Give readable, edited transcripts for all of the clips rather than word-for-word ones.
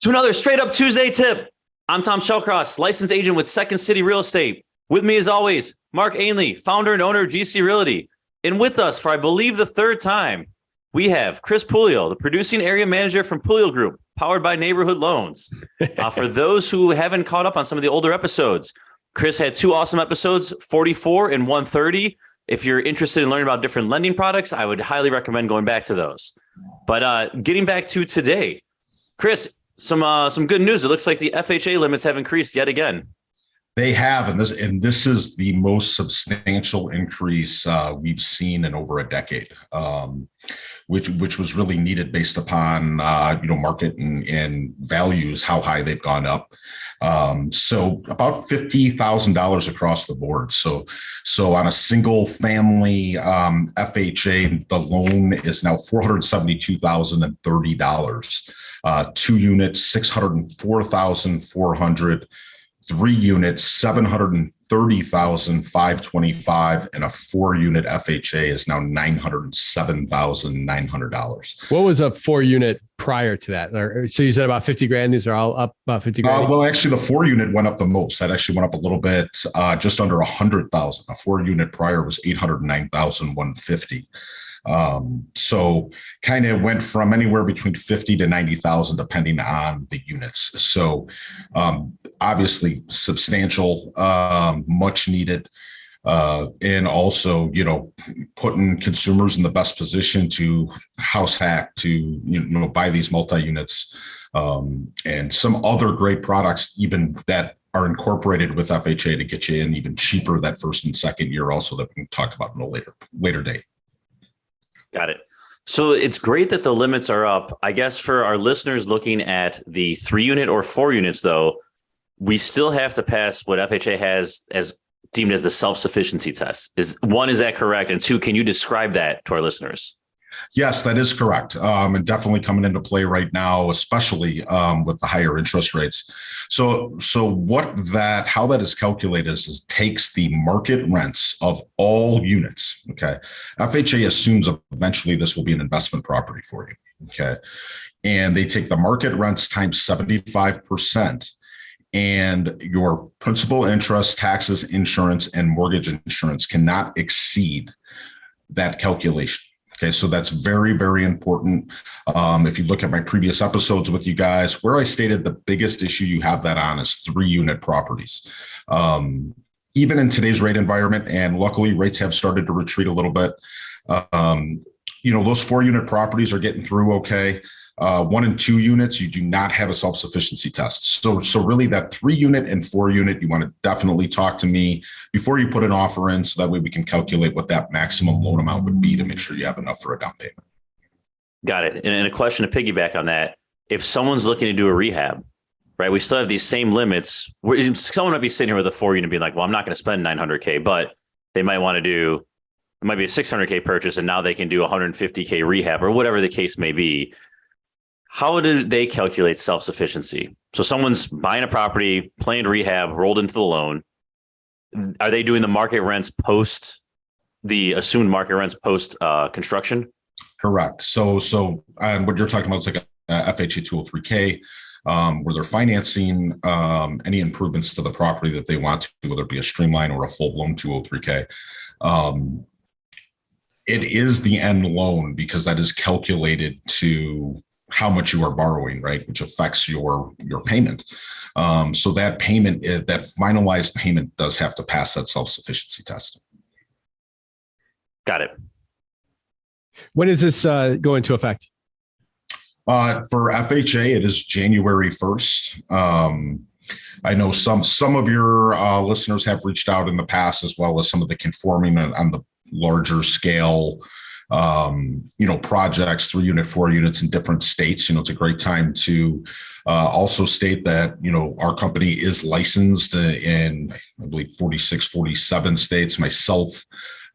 To another Straight Up Tuesday tip. I'm 𝗤𝘃𝗀𝗀𝘀, licensed agent with Second City Real Estate. With me as always, Mark 𝗬𝘁𝗍, founder and owner of 𝗤𝘃𝗱𝗰𝗀𝘀. And with us for, I believe, the third time, we have Chris Puleo, the producing area manager from Puleo Group, powered by Neighborhood Loans. For those who haven't caught up on some of the older episodes, Chris had two awesome episodes, 44 and 130. If you're interested in learning about different lending products, I would highly recommend going back to those. But getting back to today, Chris, some good news. It looks like the FHA limits have increased yet again. They have, and this is the most substantial increase we've seen in over a decade, which was really needed based upon market and values, how high they've gone up. So about $50,000 across the board. So on a single family FHA, the loan is now $472,030. 2 units, $604,400. 3 units, $730,525, and a 4-unit FHA is now $907,900. What was a 4-unit prior to that? So you said about 50 grand. These are all up about 50 grand. Well, actually, the 4-unit went up the most. That actually went up a little bit, just under 100,000. A 4-unit prior was 809,150. So kind of went from anywhere between 50 to 90,000, depending on the units. So, obviously substantial, much needed, and also, putting consumers in the best position to house hack, to, buy these multi-units, and some other great products, even that are incorporated with FHA to get you in even cheaper that first and second year also, that we can talk about in a later date. Got it. So it's great that the limits are up. I guess for our listeners looking at the 3-unit or 4 units, though, we still have to pass what FHA has as deemed as the self-sufficiency test. Is that correct? And 2, can you describe that to our listeners? Yes, that is correct. And definitely coming into play right now, especially with the higher interest rates. So how that is calculated is takes the market rents of all units. Okay. FHA assumes eventually this will be an investment property for you. Okay. And they take the market rents times 75%. And your principal, interest, taxes, insurance, and mortgage insurance cannot exceed that calculation. Okay, so that's very, very important. If you look at my previous episodes with you guys, where I stated the biggest issue you have that on is 3-unit properties. Even in today's rate environment, and luckily rates have started to retreat a little bit, those 4-unit properties are getting through okay. 1 and 2 units, you do not have a self-sufficiency test. So really that 3-unit and 4-unit, you want to definitely talk to me before you put an offer in, so that way we can calculate what that maximum loan amount would be to make sure you have enough for a down payment. Got it. And a question to piggyback on that, if someone's looking to do a rehab, right, we still have these same limits. Someone might be sitting here with a 4-unit being like, well, I'm not going to spend $900K, but they might want to do, it might be a $600K purchase, and now they can do $150K rehab or whatever the case may be. How do they calculate self-sufficiency? So someone's buying a property, planned rehab, rolled into the loan. Are they doing the market rents post, the assumed market rents post construction? Correct. So and what you're talking about is like a FHA 203K, where they're financing any improvements to the property that they want to, whether it be a streamline or a full-blown 203K. It is the end loan because that is calculated to how much you are borrowing, right? Which affects your payment. So that payment, that finalized payment does have to pass that self-sufficiency test. Got it. When is this go into effect? For FHA, it is January 1st. I know some of your listeners have reached out in the past, as well as some of the conforming on the larger scale projects, 3-unit, 4 units in different states. It's a great time to also state that, our company is licensed in, I believe, 46, 47 states. Myself,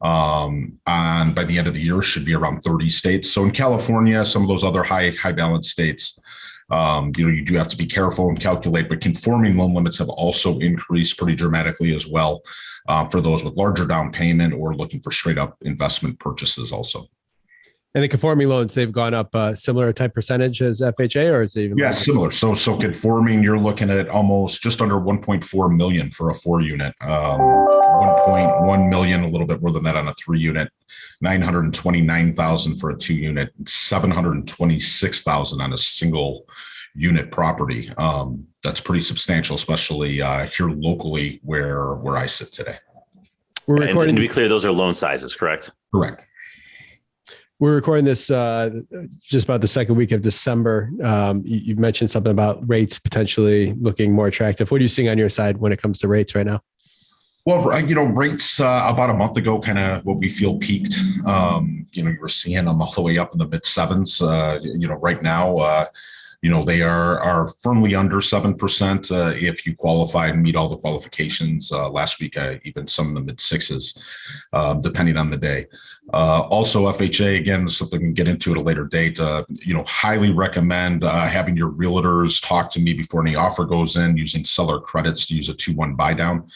by the end of the year, should be around 30 states. So in California, some of those other high balance states, you do have to be careful and calculate, but conforming loan limits have also increased pretty dramatically as well, for those with larger down payment or looking for straight up investment purchases also. And the conforming loans, they've gone up similar type percentage as FHA, or is it even? Yeah, similar. So conforming, you're looking at almost just under 1.4 million for a 4-unit, 1.1 million, a little bit more than that on a 3-unit, 929,000 for a 2-unit, 726,000 on a single unit property. That's pretty substantial, especially here locally where I sit today. We're recording. And to be clear, those are loan sizes, correct? Correct. We're recording this just about the second week of December. You mentioned something about rates potentially looking more attractive. What are you seeing on your side when it comes to rates right now? Well, rates about a month ago, kind of what we feel peaked. You were seeing them all the way up in the mid 7s. Right now, they are firmly under 7% if you qualify and meet all the qualifications. Last week, even some in the mid 6s, depending on the day. Also, FHA, again, something we can get into at a later date. Highly recommend having your realtors talk to me before any offer goes in, using seller credits to use a 2-1 buy down.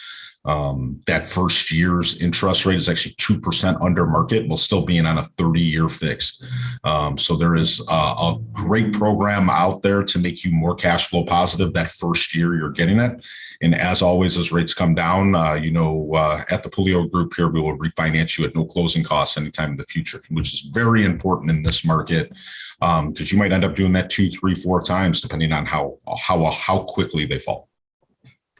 That first year's interest rate is actually 2% under market, while still being on a 30-year fixed. So there is a great program out there to make you more cash flow positive that first year you're getting it. And as always, as rates come down, at the Puleo group here, we will refinance you at no closing costs anytime in the future, which is very important in this market, because you might end up doing that 2, 3, 4 times, depending on how quickly they fall.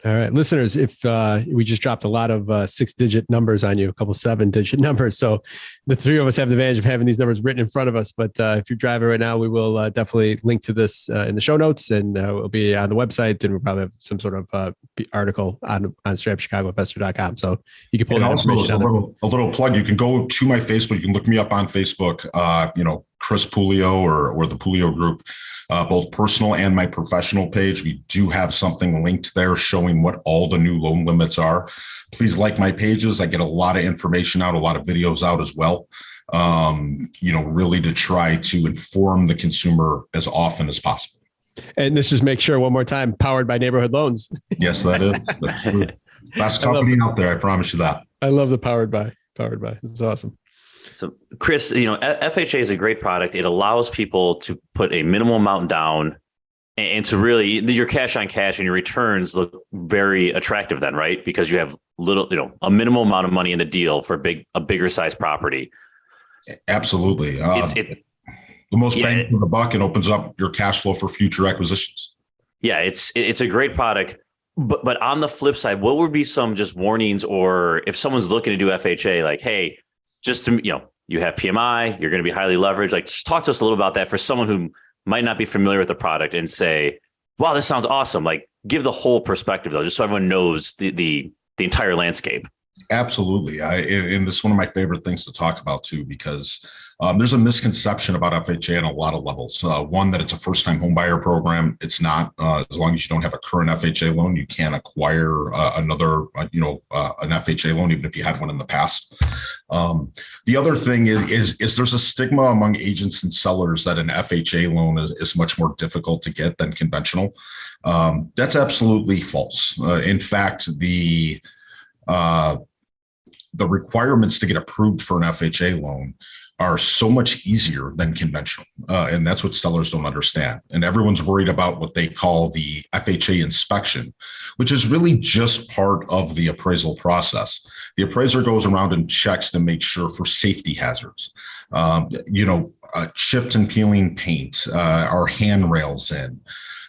All right, listeners, if we just dropped a lot of 6-digit numbers on you, a couple 7-digit numbers. So the 3 of us have the advantage of having these numbers written in front of us. But if you're driving right now, we will definitely link to this in the show notes, and it'll be on the website. And we'll probably have some sort of article on @𝗬𝘃𝗲𝗏𝗵𝗁. So you can pull that information. A little plug. You can go to my Facebook. You can look me up on Facebook. Chris Puleo or the Puleo group. Both personal and my professional page. We do have something linked there showing what all the new loan limits are. Please like my pages. I get a lot of information out, a lot of videos out as well. Really to try to inform the consumer as often as possible. And this is, make sure one more time, powered by Neighborhood Loans. Yes, that is. Best company out there. I promise you that. I love the powered by. It's awesome. So Chris, FHA is a great product. It allows people to put a minimal amount down and to really, your cash on cash and your returns look very attractive then, right? Because you have a minimal amount of money in the deal for a bigger size property. Absolutely. The most bang for the buck, and opens up your cash flow for future acquisitions. Yeah, it's a great product. But on the flip side, what would be some just warnings, or if someone's looking to do FHA, like, hey, just to, you have PMI, you're going to be highly leveraged. Like, just talk to us a little about that for someone who might not be familiar with the product and say, wow, this sounds awesome. Like, give the whole perspective though, just so everyone knows the entire landscape. Absolutely. And this is one of my favorite things to talk about too, because there's a misconception about FHA on a lot of levels. One, that it's a first-time home buyer program. It's not. As long as you don't have a current FHA loan, you can't acquire another, an FHA loan, even if you had one in the past. The other thing is there's a stigma among agents and sellers that an FHA loan is much more difficult to get than conventional. That's absolutely false. In fact, the requirements to get approved for an FHA loan are so much easier than conventional. And that's what sellers don't understand. And everyone's worried about what they call the FHA inspection, which is really just part of the appraisal process. The appraiser goes around and checks to make sure for safety hazards. Chipped and peeling paint, our handrails in,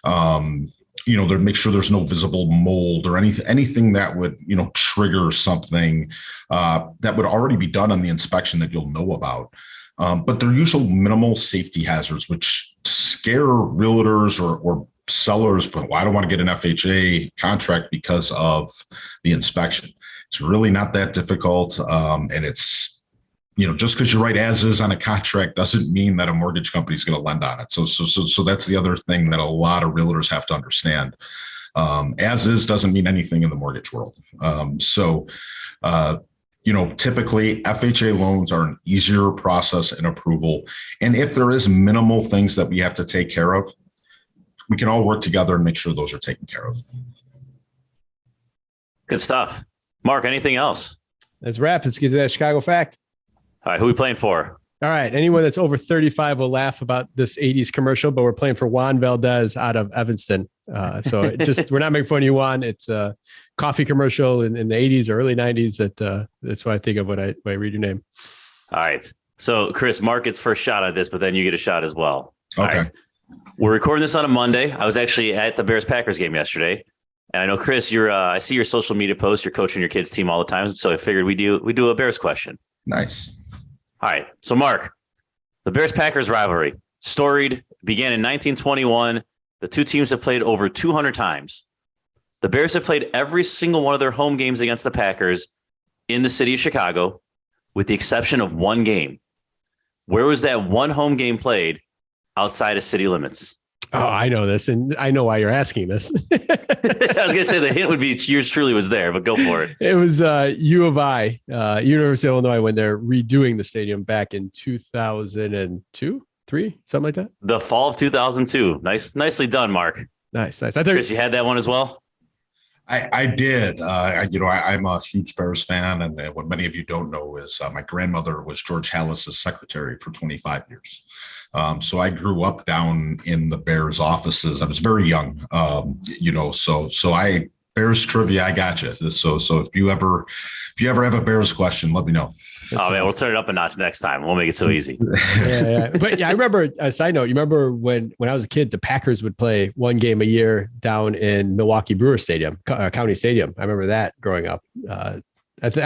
to make sure there's no visible mold or anything that would, trigger something that would already be done on the inspection that you'll know about. But they're usually minimal safety hazards, which scare realtors or sellers. But I don't want to get an FHA contract because of the inspection. It's really not that difficult. And it's, just because you write as is on a contract doesn't mean that a mortgage company is going to lend on it. So that's the other thing that a lot of realtors have to understand. As is doesn't mean anything in the mortgage world. Typically FHA loans are an easier process and approval. And if there is minimal things that we have to take care of, we can all work together and make sure those are taken care of. Good stuff. Mark, anything else? That's a wrap. Let's get to that Chicago fact. All right, who are we playing for? All right. Anyone that's over 35 will laugh about this 80s commercial, but we're playing for 𝗏𝗏𝗏𝗏 out of Evanston. So we're not making fun of you, Juan. It's a coffee commercial in the 80s or early 90s. That's what I think of when I read your name. All right. So Chris, Mark gets first shot at this, but then you get a shot as well. Okay. All right. We're recording this on a Monday. I was actually at the Bears-Packers game yesterday. And I know, Chris, I see your social media posts. You're coaching your kids' team all the time. So I figured we do a Bears question. Nice. All right. So, Mark, the Bears-Packers rivalry, storied, began in 1921. The two teams have played over 200 times. The Bears have played every single one of their home games against the Packers in the city of Chicago, with the exception of one game. Where was that one home game played outside of city limits? Oh, I know this, and I know why you're asking this. I was going to say the hint would be yours truly was there, but go for it. It was U of I, University of Illinois, when they're redoing the stadium back in 2002, 3, something like that. The fall of 2002. Nicely done, Mark. Nice. Chris, you had that one as well? I did. I'm a huge Bears fan, and what many of you don't know is my grandmother was George Halas's secretary for 25 years. So I grew up down in the Bears offices. I was very young, so Bears trivia, I got you. So if you ever have a Bears question, let me know. Man, we'll turn it up a notch next time. We'll make it so easy. Yeah. But yeah, I remember a side note. You remember when I was a kid, the Packers would play one game a year down in Milwaukee Brewer Stadium, County Stadium. I remember that growing up.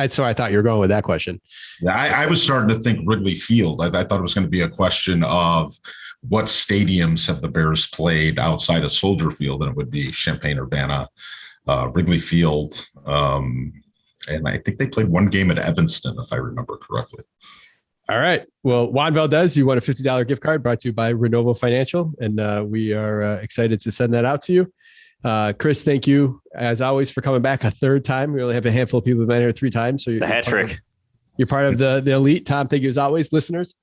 So I thought you were going with that question. Yeah, I was starting to think Wrigley Field. I thought it was going to be a question of what stadiums have the Bears played outside of Soldier Field, and it would be Champaign-Urbana, Wrigley Field. And I think they played one game at Evanston, if I remember correctly. All right. Well, 𝗏𝗏𝗏𝗏𝗏, you won a $50 gift card brought to you by Renovo Financial, and we are excited to send that out to you. Chris, thank you, as always, for coming back a third time. We only have a handful of people who've been here 3 times. So the hat trick. You're part of the elite. Tom, thank you as always, listeners.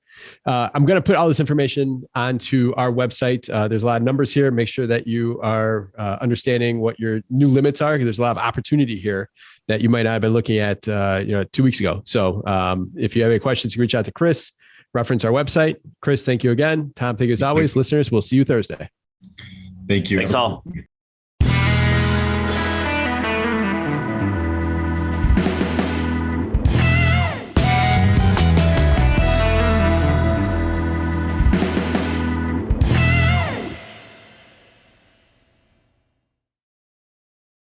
I'm going to put all this information onto our website. There's a lot of numbers here. Make sure that you are understanding what your new limits are, because there's a lot of opportunity here that you might not have been looking at 2 weeks ago. So if you have any questions, you can reach out to Chris, reference our website. Chris, thank you again. Tom, thank you as always. Listeners, we'll see you Thursday. Thank you. Thanks all.